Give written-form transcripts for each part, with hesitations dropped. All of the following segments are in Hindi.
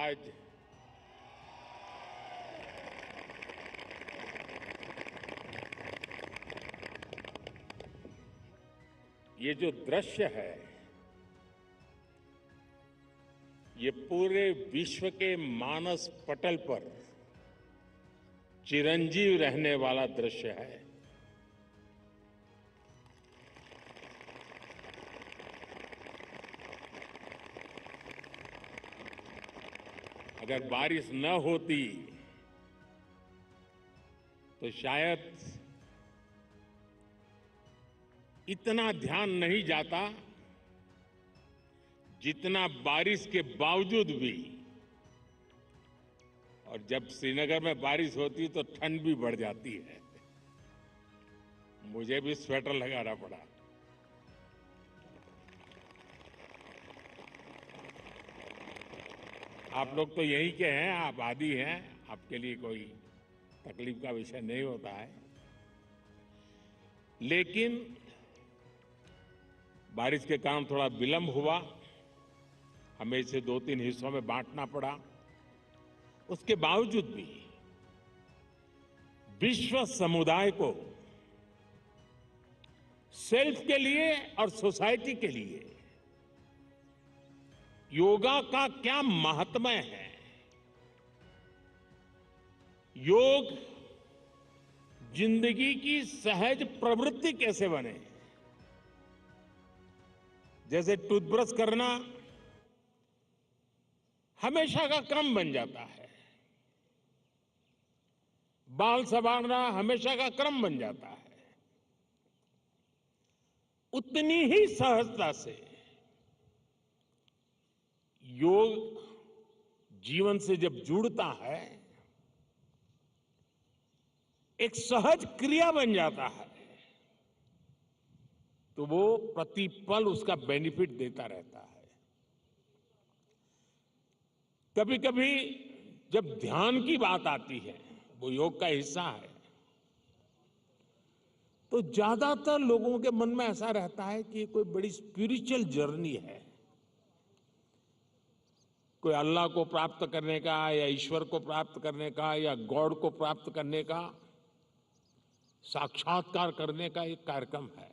आज ये जो दृश्य है, ये पूरे विश्व के मानस पटल पर चिरंजीव रहने वाला दृश्य है। अगर बारिश न होती तो शायद इतना ध्यान नहीं जाता जितना बारिश के बावजूद भी। और जब श्रीनगर में बारिश होती तो ठंड भी बढ़ जाती है। मुझे भी स्वेटर लगाना पड़ा। आप लोग तो यहीं के हैं, आबादी हैं, आपके लिए कोई तकलीफ का विषय नहीं होता है। लेकिन बारिश के कारण थोड़ा विलंब हुआ, हमें इसे 2-3 हिस्सों में बांटना पड़ा। उसके बावजूद भी विश्व समुदाय को सेल्फ के लिए और सोसाइटी के लिए योगा का क्या महात्म्य है, योग जिंदगी की सहज प्रवृत्ति कैसे बने। जैसे टूथब्रश करना हमेशा का क्रम बन जाता है, बाल संवारना हमेशा का क्रम बन जाता है, उतनी ही सहजता से योग जीवन से जब जुड़ता है एक सहज क्रिया बन जाता है, तो वो प्रतिपल उसका बेनिफिट देता रहता है। कभी कभी जब ध्यान की बात आती है, वो योग का हिस्सा है, तो ज्यादातर लोगों के मन में ऐसा रहता है कि कोई बड़ी स्पिरिचुअल जर्नी है, कोई अल्लाह को प्राप्त करने का या ईश्वर को प्राप्त करने का या गॉड को प्राप्त करने का, साक्षात्कार करने का एक कार्यक्रम है।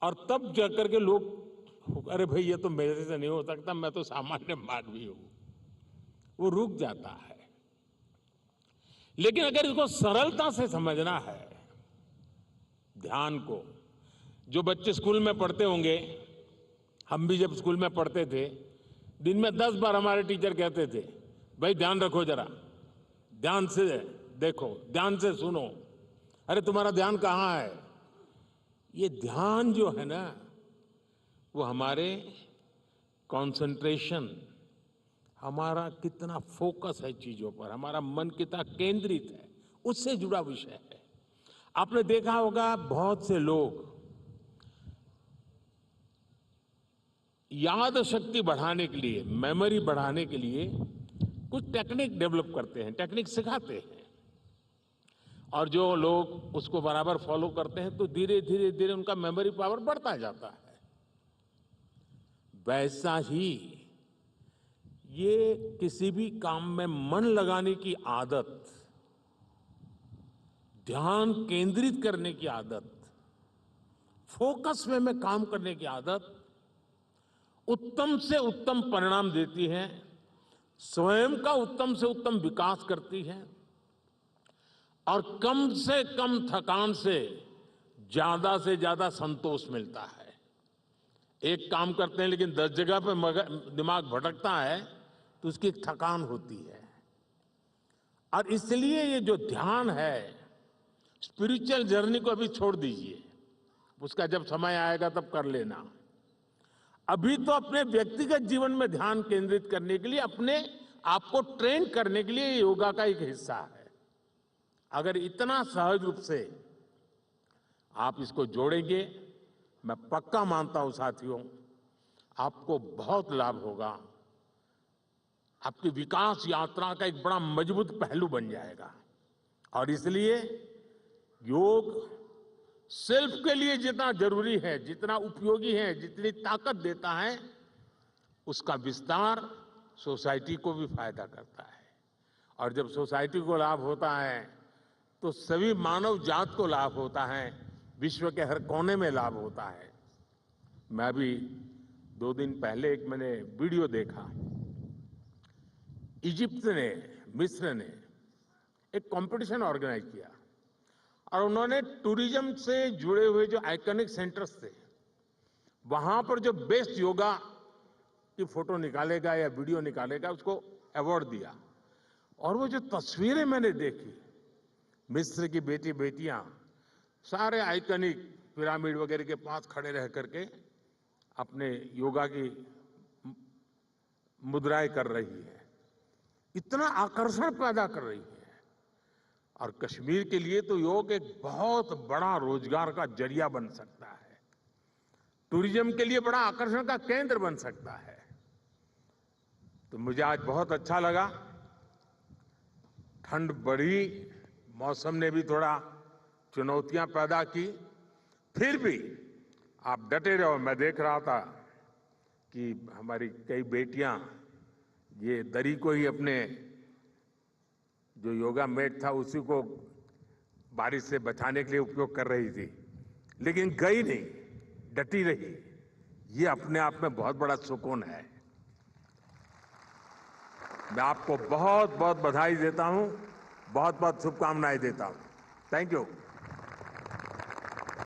और तब जाकर के लोग, अरे भाई ये तो मेरे से नहीं हो सकता, मैं तो सामान्य मानवी हूं, वो रुक जाता है। लेकिन अगर इसको सरलता से समझना है, ध्यान को, जो बच्चे स्कूल में पढ़ते होंगे, हम भी जब स्कूल में पढ़ते थे, दिन में 10 बार हमारे टीचर कहते थे, भाई ध्यान रखो, जरा ध्यान से देखो, ध्यान से सुनो। अरे तुम्हारा ध्यान कहाँ है? ये ध्यान जो है ना, वो हमारे कंसंट्रेशन, हमारा कितना फोकस है चीजों पर, हमारा मन कितना केंद्रित है, उससे जुड़ा विषय है। आपने देखा होगा बहुत से लोग याद शक्ति बढ़ाने के लिए, मेमोरी बढ़ाने के लिए कुछ टेक्निक डेवलप करते हैं, टेक्निक सिखाते हैं, और जो लोग उसको बराबर फॉलो करते हैं तो धीरे धीरे धीरे उनका मेमोरी पावर बढ़ता जाता है। वैसा ही ये किसी भी काम में मन लगाने की आदत, ध्यान केंद्रित करने की आदत, फोकस में काम करने की आदत उत्तम से उत्तम परिणाम देती है, स्वयं का उत्तम से उत्तम विकास करती है, और कम से कम थकान से ज्यादा संतोष मिलता है। एक काम करते हैं लेकिन 10 जगह पे दिमाग भटकता है तो उसकी एक थकान होती है। और इसलिए ये जो ध्यान है, स्पिरिचुअल जर्नी को अभी छोड़ दीजिए, उसका जब समय आएगा तब कर लेना। अभी तो अपने व्यक्तिगत जीवन में ध्यान केंद्रित करने के लिए, अपने आप को ट्रेन करने के लिए योगा का एक हिस्सा है। अगर इतना सहज रूप से आप इसको जोड़ेंगे, मैं पक्का मानता हूं साथियों, आपको बहुत लाभ होगा, आपकी विकास यात्रा का एक बड़ा मजबूत पहलू बन जाएगा। और इसलिए योग सेल्फ के लिए जितना जरूरी है, जितना उपयोगी है, जितनी ताकत देता है, उसका विस्तार सोसाइटी को भी फायदा करता है। और जब सोसाइटी को लाभ होता है तो सभी मानव जात को लाभ होता है, विश्व के हर कोने में लाभ होता है। मैं अभी 2 दिन पहले एक मैंने वीडियो देखा। इजिप्ट ने, मिस्र ने एक कंपटीशन ऑर्गेनाइज किया और उन्होंने टूरिज्म से जुड़े हुए जो आइकॉनिक सेंटर्स थे, वहां पर जो बेस्ट योगा की फोटो निकालेगा या वीडियो निकालेगा उसको अवार्ड दिया। और वो जो तस्वीरें मैंने देखी, मिस्र की बेटियां सारे आइकॉनिक पिरामिड वगैरह के पास खड़े रह करके अपने योगा की मुद्राएं कर रही है, इतना आकर्षण पैदा कर रही है। और कश्मीर के लिए तो योग एक बहुत बड़ा रोजगार का जरिया बन सकता है, टूरिज्म के लिए बड़ा आकर्षण का केंद्र बन सकता है। तो मुझे आज बहुत अच्छा लगा। ठंड बढ़ी, मौसम ने भी थोड़ा चुनौतियां पैदा की, फिर भी आप डटे रहो। मैं देख रहा था कि हमारी कई बेटियां ये दरी को ही अपने जो योगा मैट था उसी को बारिश से बचाने के लिए उपयोग कर रही थी, लेकिन गई नहीं, डटी रही। ये अपने आप में बहुत बड़ा सुकून है। मैं आपको बहुत बहुत बधाई देता हूं, बहुत बहुत शुभकामनाएं देता हूं। Thank you.